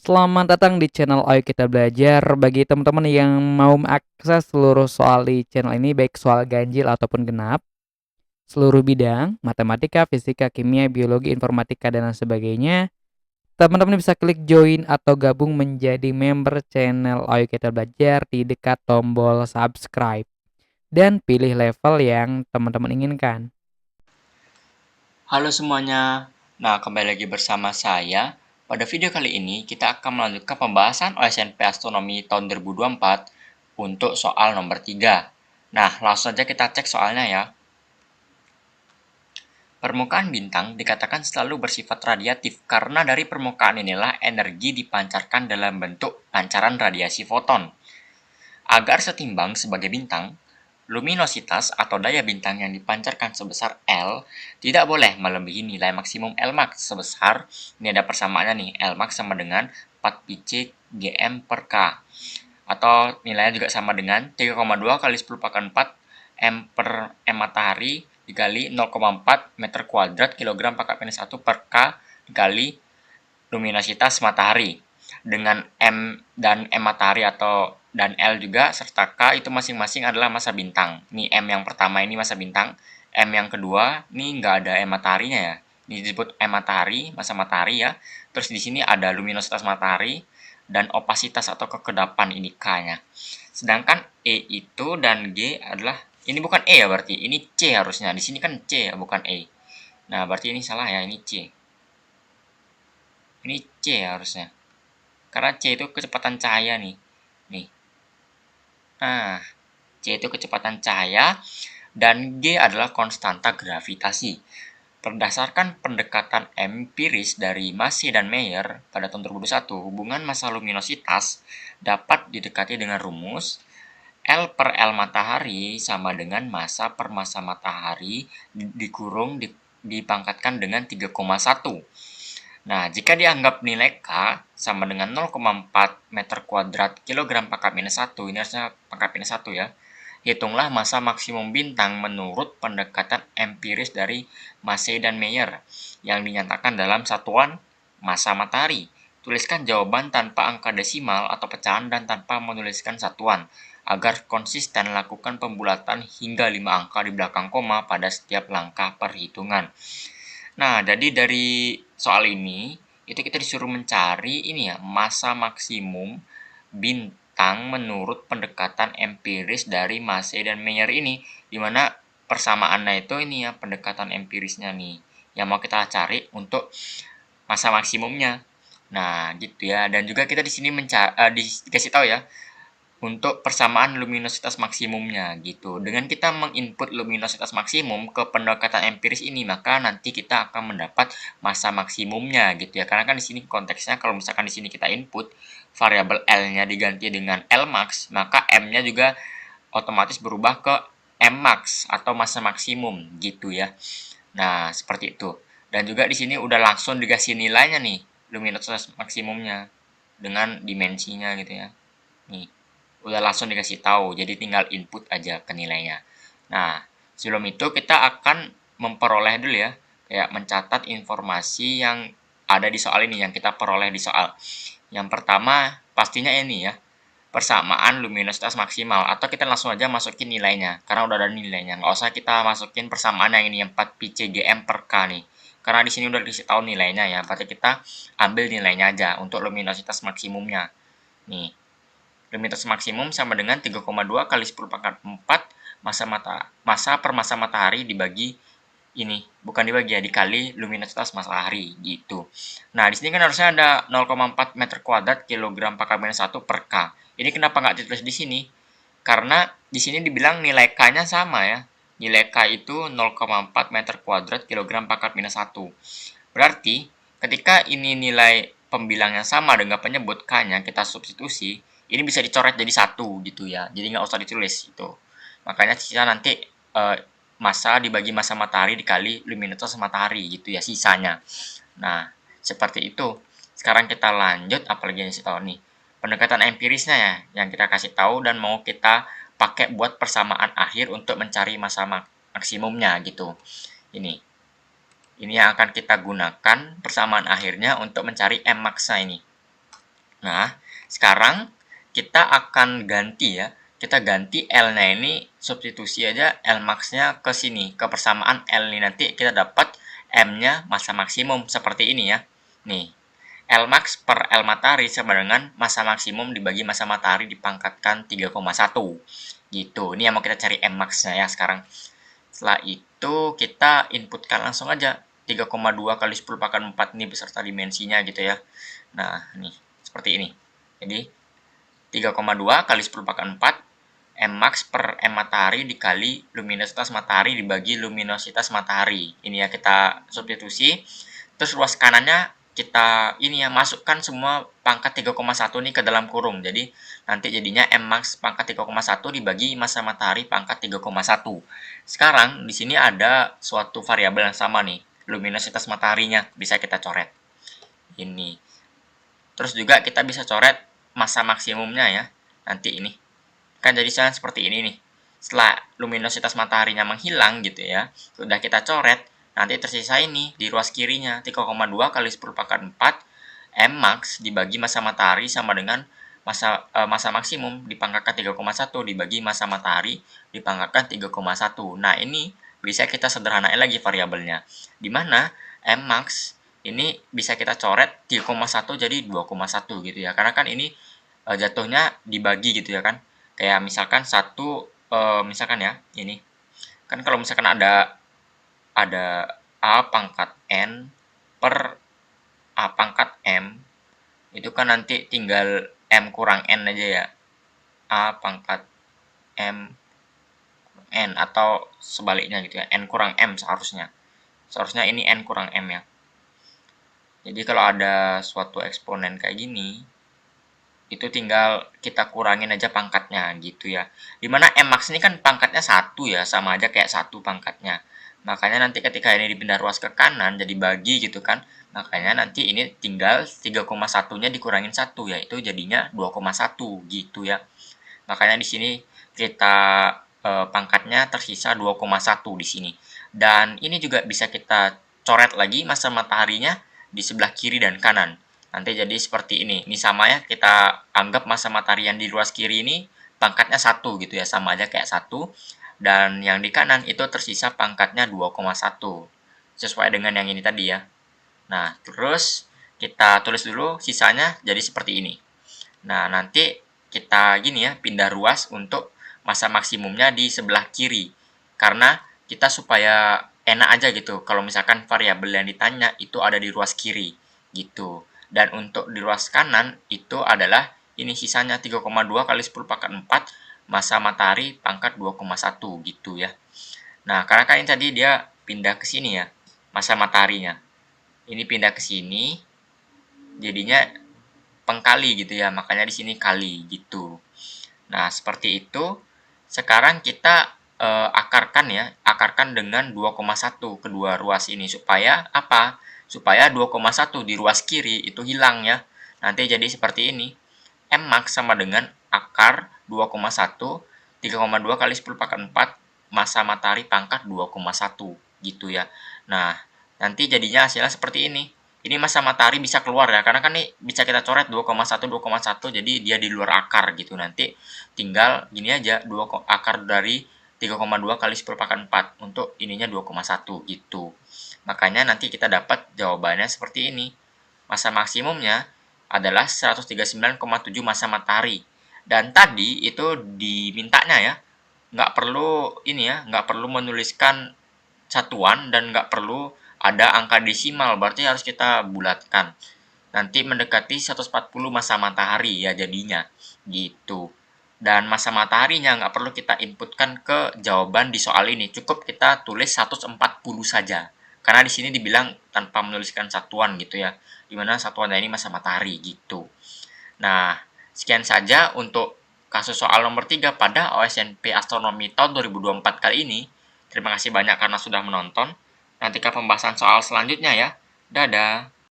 Selamat datang di channel Ayo Kita Belajar. Bagi teman-teman yang mau mengakses seluruh soal di channel ini, baik soal ganjil ataupun genap, seluruh bidang, matematika, fisika, kimia, biologi, informatika, dan lain sebagainya, teman-teman bisa klik join atau gabung menjadi member channel Ayo Kita Belajar di dekat tombol subscribe. Dan pilih level yang teman-teman inginkan. Halo semuanya, nah kembali lagi bersama saya. Pada video kali ini kita akan melanjutkan pembahasan OSNP Astronomi tahun 2024 untuk soal nomor 3. Nah langsung saja kita cek soalnya ya. Permukaan bintang dikatakan selalu bersifat radiatif karena dari permukaan inilah energi dipancarkan dalam bentuk pancaran radiasi foton. Agar setimbang sebagai bintang, luminositas atau daya bintang yang dipancarkan sebesar L tidak boleh melebihi nilai maksimum Lmax sebesar, ini ada persamaannya nih, Lmax sama dengan 4 Pc Gm per K. Atau nilainya juga sama dengan 3,2 kali 10 pangkat 4 M per M matahari dikali 0,4 meter kuadrat kilogram pangkat minus 1 per K dikali luminositas matahari. Dengan M dan M matahari atau dan L juga serta K itu masing-masing adalah massa bintang. Ini M yang pertama ini massa bintang, M yang kedua ini nggak ada M mataharinya ya. Ini disebut M matahari, massa matahari ya. Terus di sini ada luminositas matahari dan opasitas atau kekedapan ini K-nya. Sedangkan E itu dan G adalah ini bukan E ya berarti, ini C harusnya. Di sini kan C ya, bukan E. Nah, berarti ini salah ya, ini C. Ini C harusnya. Karena C itu kecepatan cahaya nih. Nih. Nah, C itu kecepatan cahaya dan G adalah konstanta gravitasi. Berdasarkan pendekatan empiris dari Massey dan Mayer pada tahun 2021, hubungan massa luminositas dapat didekati dengan rumus L per L matahari sama dengan massa per massa matahari dikurung dipangkatkan dengan 3,1. Nah, jika dianggap nilai K sama dengan 0,4 meter kuadrat kilogram pangkat minus 1, ini harusnya pangkat minus 1 ya. Hitunglah massa maksimum bintang menurut pendekatan empiris dari Massey dan Mayer yang dinyatakan dalam satuan massa matahari. Tuliskan jawaban tanpa angka desimal atau pecahan dan tanpa menuliskan satuan. Agar konsisten lakukan pembulatan hingga 5 angka di belakang koma pada setiap langkah perhitungan. Nah, jadi dari soal ini, itu kita disuruh mencari ini ya, massa maksimum bintang menurut pendekatan empiris dari Massey dan Mayer ini, di mana persamaannya itu ini ya, pendekatan empirisnya nih, yang mau kita cari untuk massa maksimumnya. Nah, gitu ya. Dan juga kita di sini dikasih tahu ya, untuk persamaan luminositas maksimumnya gitu. Dengan kita menginput luminositas maksimum ke pendekatan empiris ini, maka nanti kita akan mendapat massa maksimumnya gitu ya. Karena kan di sini konteksnya kalau misalkan di sini kita input variabel L-nya diganti dengan Lmax, maka M-nya juga otomatis berubah ke Mmax atau massa maksimum gitu ya. Nah, seperti itu. Dan juga di sini udah langsung dikasih nilainya nih, luminositas maksimumnya dengan dimensinya gitu ya. Nih udah langsung dikasih tahu, jadi tinggal input aja ke nilainya. Nah, sebelum itu kita akan memperoleh dulu ya, kayak mencatat informasi yang ada di soal ini, yang kita peroleh di soal. Yang pertama, pastinya ini ya, persamaan luminositas maksimal, atau kita langsung aja masukin nilainya, karena udah ada nilainya. Nggak usah kita masukin persamaan yang ini, yang 4 PCGM per K nih. Karena di sini udah dikasih tahu nilainya ya, berarti kita ambil nilainya aja untuk luminositas maksimumnya. Nih, luminositas maksimum sama dengan 3,2 kali 10 pangkat 4 massa per massa matahari dibagi ini, bukan dibagi ya, dikali luminositas matahari gitu. Nah, di sini kan harusnya ada 0,4 meter kuadrat kilogram pangkat minus 1 per K. Ini kenapa nggak ditulis di sini? Karena di sini dibilang nilai K-nya sama ya. Nilai K itu 0,4 meter kuadrat kilogram pangkat minus 1. Berarti ketika ini nilai pembilangnya sama dengan penyebut K-nya, kita substitusi, ini bisa dicoret jadi satu gitu ya. Jadi nggak usah ditulis itu. Makanya sisa nanti massa dibagi massa matahari dikali luminositas matahari gitu ya sisanya. Nah, seperti itu. Sekarang kita lanjut, apalagi yang saya tahu nih. Pendekatan empirisnya ya, yang kita kasih tahu dan mau kita pakai buat persamaan akhir untuk mencari massa maksimumnya gitu. Ini yang akan kita gunakan persamaan akhirnya untuk mencari M max ini. Nah, sekarang kita akan ganti ya. Kita ganti L-nya ini substitusi aja L max-nya ke sini, ke persamaan L ini. Nanti kita dapat M-nya masa maksimum seperti ini ya. Nih, L max per L matahari sama dengan masa maksimum dibagi masa matahari dipangkatkan 3,1. Gitu. Ini yang mau kita cari M max-nya ya sekarang. Setelah itu kita inputkan langsung aja 3,2 kali 10 pangkat 4 ini beserta dimensinya gitu ya. Nah, nih seperti ini. Jadi 3,2 kali 10 pangkat 4 M max per M matahari dikali luminositas matahari dibagi luminositas matahari. Ini ya kita substitusi. Terus ruas kanannya kita ini ya masukkan semua pangkat 3,1 nih ke dalam kurung. Jadi nanti jadinya M max pangkat 3,1 dibagi massa matahari pangkat 3,1. Sekarang di sini ada suatu variabel yang sama nih, luminositas mataharinya bisa kita coret. Ini. Terus juga kita bisa coret massa maksimumnya ya. Nanti ini. Kan jadi seperti ini nih. Setelah luminositas mataharinya menghilang gitu ya, sudah kita coret, nanti tersisa ini di ruas kirinya 3,2 kali 10 pangkat 4 M max dibagi massa matahari sama dengan massa maksimum dipangkatkan 3,1 dibagi massa matahari dipangkatkan 3,1. Nah, ini bisa kita sederhanain lagi variabelnya. Di mana M max ini bisa kita coret 3,1 jadi 2,1 gitu ya. Karena kan ini jatuhnya dibagi gitu ya kan. Kayak misalkan misalkan ya, ini. Kan kalau misalkan ada A pangkat N per A pangkat M, itu kan nanti tinggal M kurang N aja ya. A pangkat M N atau sebaliknya gitu ya. N kurang M seharusnya. Seharusnya ini N kurang M ya. Jadi kalau ada suatu eksponen kayak gini, itu tinggal kita kurangin aja pangkatnya gitu ya. Dimana M max ini kan pangkatnya 1 ya, sama aja kayak 1 pangkatnya. Makanya nanti ketika ini dipindah ruas ke kanan jadi bagi gitu kan. Makanya nanti ini tinggal 3,1-nya dikurangin 1 yaitu jadinya 2,1 gitu ya. Makanya di sini kita pangkatnya tersisa 2,1 di sini. Dan ini juga bisa kita coret lagi massa mataharinya di sebelah kiri dan kanan. Nanti jadi seperti ini. Ini sama ya, kita anggap massa matahari yang di ruas kiri ini pangkatnya 1 gitu ya, sama aja kayak 1. Dan yang di kanan itu tersisa pangkatnya 2,1. Sesuai dengan yang ini tadi ya. Nah, terus kita tulis dulu sisanya jadi seperti ini. Nah, nanti kita gini ya, pindah ruas untuk massa maksimumnya di sebelah kiri. Karena kita supaya enak aja gitu, kalau misalkan variabel yang ditanya itu ada di ruas kiri gitu. Dan untuk di ruas kanan itu adalah ini sisanya 3,2 kali 10 pangkat 4 massa matahari pangkat 2,1 gitu ya. Nah, karena kan ini tadi dia pindah ke sini ya, massa mataharinya. Ini pindah ke sini, jadinya pengkali gitu ya, makanya di sini kali gitu. Nah, seperti itu. Sekarang kita akarkan ya, akarkan dengan 2,1 kedua ruas ini supaya apa? Supaya 2,1 di ruas kiri itu hilang ya. Nanti jadi seperti ini. M max sama dengan akar 2,1 3,2 kali 10 pangkat 4 massa matahari pangkat 2,1 gitu ya. Nah, nanti jadinya hasilnya seperti ini. Ini massa matahari bisa keluar ya, karena kan ini bisa kita coret 2,1 jadi dia di luar akar gitu. Nanti tinggal gini aja, akar dari 3,2 kali 10 pangkat 4 untuk ininya 2,1 gitu. Makanya nanti kita dapat jawabannya seperti ini. Massa maksimumnya adalah 139,7 massa matahari. Dan tadi itu dimintanya ya, nggak perlu ini ya, nggak perlu menuliskan satuan dan nggak perlu ada angka desimal, berarti harus kita bulatkan. Nanti mendekati 140 massa matahari ya jadinya, gitu. Dan massa mataharinya nggak perlu kita inputkan ke jawaban di soal ini, cukup kita tulis 140 saja. Karena di sini dibilang tanpa menuliskan satuan gitu ya, dimana satuannya ini massa matahari gitu. Nah, sekian saja untuk kasus soal nomor 3 pada OSNP Astronomi tahun 2024 kali ini. Terima kasih banyak karena sudah menonton. Nantikan pembahasan soal selanjutnya ya. Dadah.